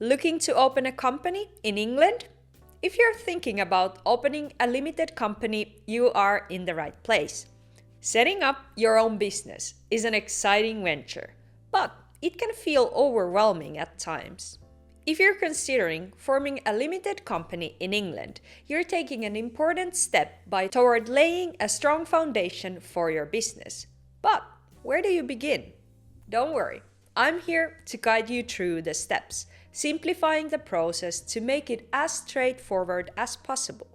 Looking to open a company in England? If you're thinking about opening a limited company, you are in the right place. Setting up your own business is an exciting venture, but it can feel overwhelming at times. If you're considering forming a limited company in England, you're taking an important step toward laying a strong foundation for your business. But where do you begin? Don't worry, I'm here to guide you through the steps, simplifying the process to make it as straightforward as possible.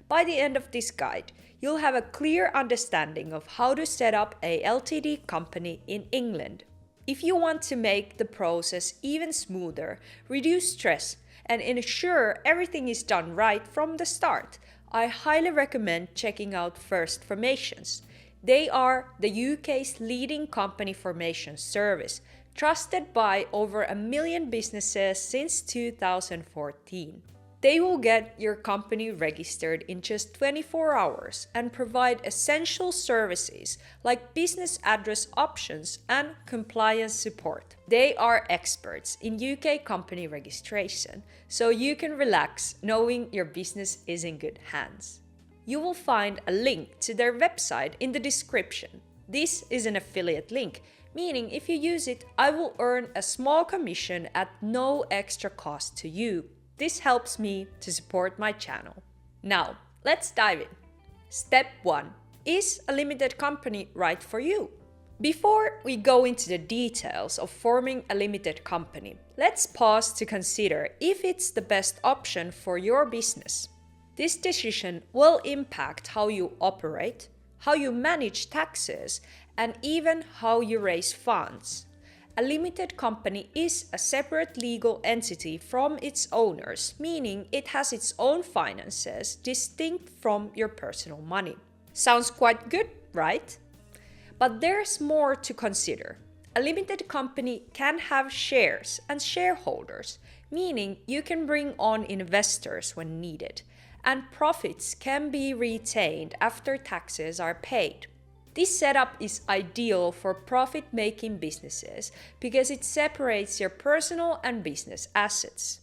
By the end of this guide, you'll have a clear understanding of how to set up a Ltd company in England. If you want to make the process even smoother, reduce stress, and ensure everything is done right from the start, I highly recommend checking out First Formations. They are the UK's leading company formation service, trusted by over 1 million businesses since 2014. They will get your company registered in just 24 hours and provide essential services like business address options and compliance support. They are experts in UK company registration, so you can relax knowing your business is in good hands. You will find a link to their website in the description. This is an affiliate link, meaning if you use it, I will earn a small commission at no extra cost to you. This helps me to support my channel. Now, let's dive in. Step 1. Is a limited company right for you? Before we go into the details of forming a limited company, let's pause to consider if it's the best option for your business. This decision will impact how you operate, how you manage taxes, and even how you raise funds. A limited company is a separate legal entity from its owners, meaning it has its own finances distinct from your personal money. Sounds quite good, right? But there's more to consider. A limited company can have shares and shareholders, meaning you can bring on investors when needed, and profits can be retained after taxes are paid. This setup is ideal for profit-making businesses because it separates your personal and business assets.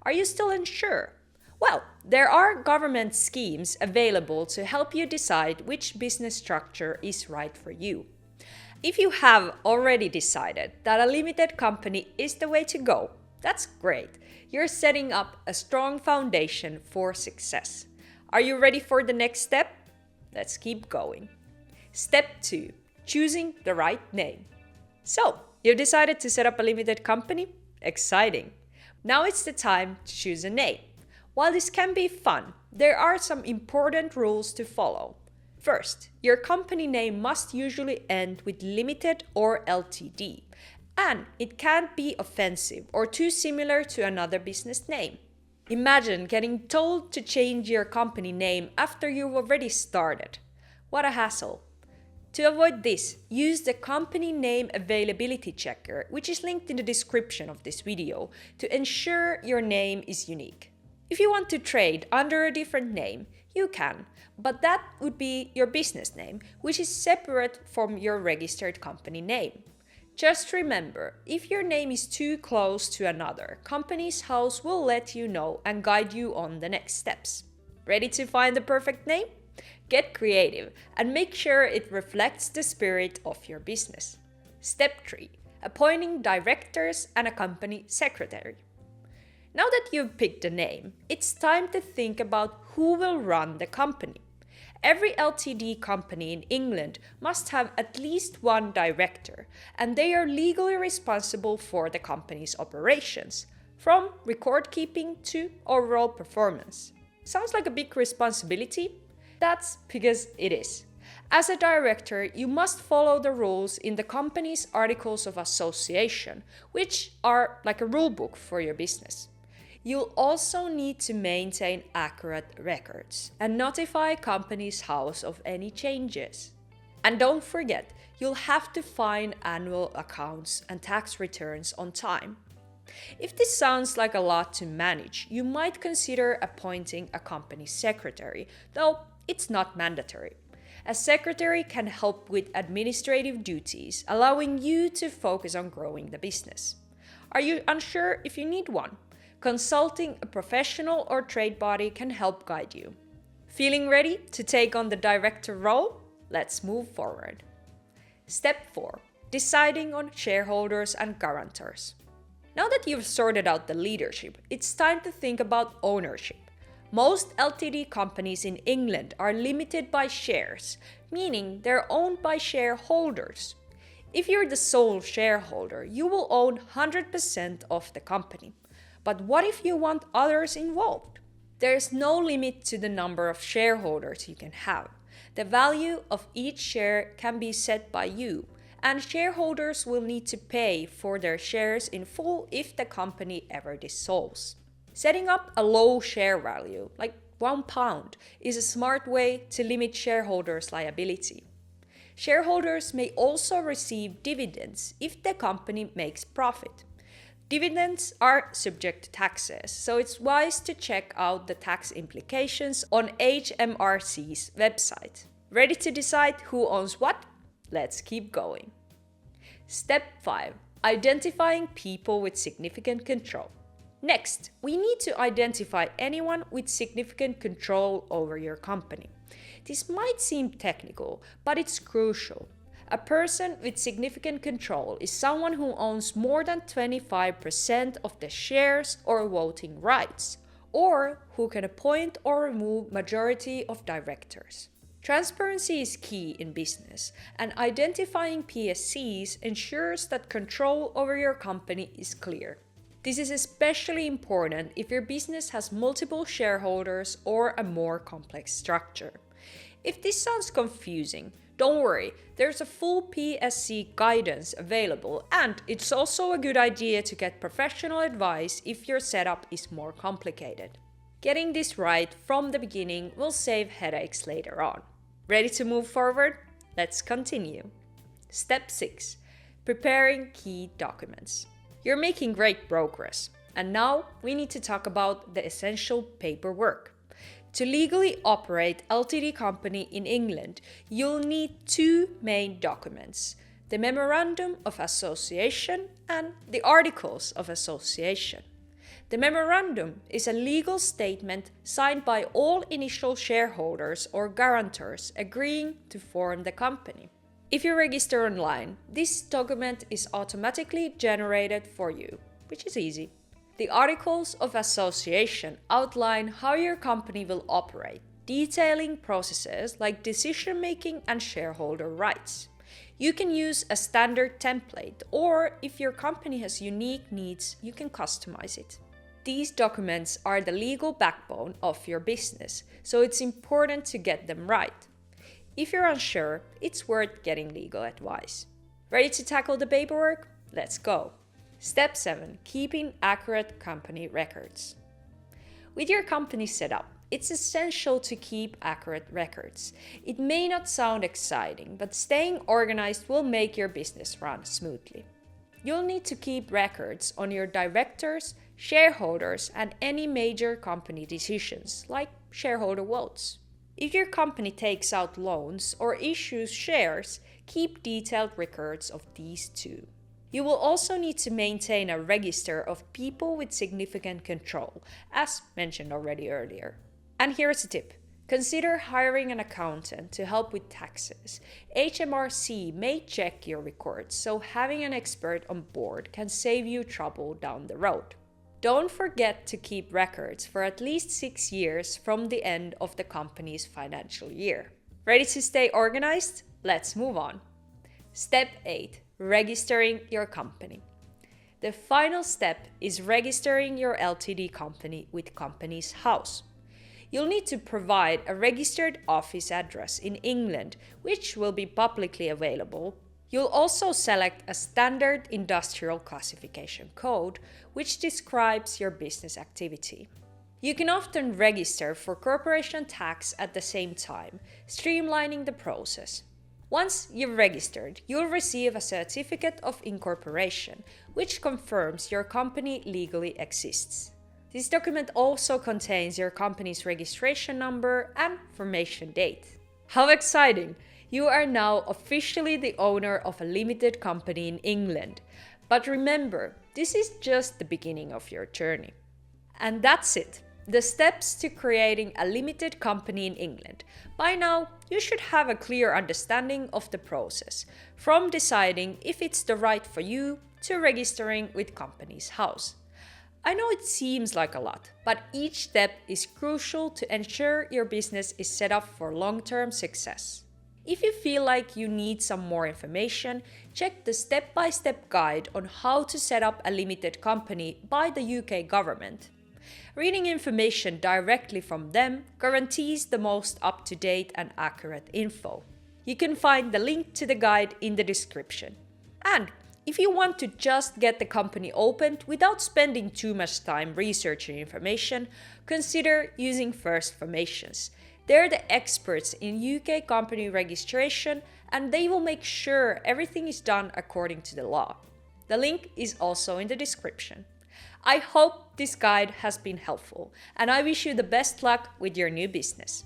Are you still unsure? Well, there are government schemes available to help you decide which business structure is right for you. If you have already decided that a limited company is the way to go, that's great. You're setting up a strong foundation for success. Are you ready for the next step? Let's keep going. Step 2. Choosing the right name. So, you've decided to set up a limited company? Exciting! Now it's the time to choose a name. While this can be fun, there are some important rules to follow. First, your company name must usually end with limited or Ltd, and it can't be offensive or too similar to another business name. Imagine getting told to change your company name after you've already started. What a hassle! To avoid this, use the company name availability checker, which is linked in the description of this video, to ensure your name is unique. If you want to trade under a different name, you can, but that would be your business name, which is separate from your registered company name. Just remember, if your name is too close to another, Companies House will let you know and guide you on the next steps. Ready to find the perfect name? Get creative and make sure it reflects the spirit of your business. Step 3. Appointing directors and a company secretary. Now that you've picked a name, it's time to think about who will run the company. Every Ltd company in England must have at least one director, and they are legally responsible for the company's operations, from record keeping to overall performance. Sounds like a big responsibility? That's because it is. As a director, you must follow the rules in the company's Articles of Association, which are like a rule book for your business. You'll also need to maintain accurate records and notify Companies House of any changes. And don't forget, you'll have to file annual accounts and tax returns on time. If this sounds like a lot to manage, you might consider appointing a company secretary, though it's not mandatory. A secretary can help with administrative duties, allowing you to focus on growing the business. Are you unsure if you need one? Consulting a professional or trade body can help guide you. Feeling ready to take on the director role? Let's move forward. Step 4. Deciding on shareholders and guarantors. Now that you've sorted out the leadership, it's time to think about ownership. Most Ltd companies in England are limited by shares, meaning they're owned by shareholders. If you're the sole shareholder, you will own 100% of the company. But what if you want others involved? There is no limit to the number of shareholders you can have. The value of each share can be set by you, and shareholders will need to pay for their shares in full if the company ever dissolves. Setting up a low share value, like £1, is a smart way to limit shareholders' liability. Shareholders may also receive dividends if the company makes profit. Dividends are subject to taxes, so it's wise to check out the tax implications on HMRC's website. Ready to decide who owns what? Let's keep going. Step 5. Identifying people with significant control. Next, we need to identify anyone with significant control over your company. This might seem technical, but it's crucial. A person with significant control is someone who owns more than 25% of the shares or voting rights, or who can appoint or remove majority of directors. Transparency is key in business, and identifying PSCs ensures that control over your company is clear. This is especially important if your business has multiple shareholders or a more complex structure. If this sounds confusing, don't worry, there's a full PSC guidance available, and it's also a good idea to get professional advice if your setup is more complicated. Getting this right from the beginning will save headaches later on. Ready to move forward? Let's continue. Step 6. Preparing key documents. You're making great progress, and now we need to talk about the essential paperwork. To legally operate Ltd company in England, you'll need 2 main documents: the Memorandum of Association and the Articles of Association. The memorandum is a legal statement signed by all initial shareholders or guarantors agreeing to form the company. If you register online, this document is automatically generated for you, which is easy. The Articles of Association outline how your company will operate, detailing processes like decision-making and shareholder rights. You can use a standard template, or if your company has unique needs, you can customize it. These documents are the legal backbone of your business, so it's important to get them right. If you're unsure, it's worth getting legal advice. Ready to tackle the paperwork? Let's go. Step 7. Keeping accurate company records. With your company set up, it's essential to keep accurate records. It may not sound exciting, but staying organized will make your business run smoothly. You'll need to keep records on your directors, shareholders, and any major company decisions, like shareholder votes. If your company takes out loans or issues shares, keep detailed records of these too. You will also need to maintain a register of people with significant control, as mentioned already earlier. And here's a tip. Consider hiring an accountant to help with taxes. HMRC may check your records, so having an expert on board can save you trouble down the road. Don't forget to keep records for at least 6 years from the end of the company's financial year. Ready to stay organized? Let's move on. Step 8. Registering your company. The final step is registering your Ltd company with Companies House. You'll need to provide a registered office address in England, which will be publicly available. You'll also select a standard industrial classification code, which describes your business activity. You can often register for corporation tax at the same time, streamlining the process. Once you've registered, you'll receive a certificate of incorporation, which confirms your company legally exists. This document also contains your company's registration number and formation date. How exciting! You are now officially the owner of a limited company in England. But remember, this is just the beginning of your journey. And that's it. The steps to creating a limited company in England. By now, you should have a clear understanding of the process, from deciding if it's the right for you to registering with Companies House. I know it seems like a lot, but each step is crucial to ensure your business is set up for long-term success. If you feel like you need some more information, check the step-by-step guide on how to set up a limited company by the UK government. Reading information directly from them guarantees the most up-to-date and accurate info. You can find the link to the guide in the description. And if you want to just get the company opened without spending too much time researching information, consider using First Formations. They're the experts in UK company registration and they will make sure everything is done according to the law. The link is also in the description. I hope this guide has been helpful and I wish you the best luck with your new business.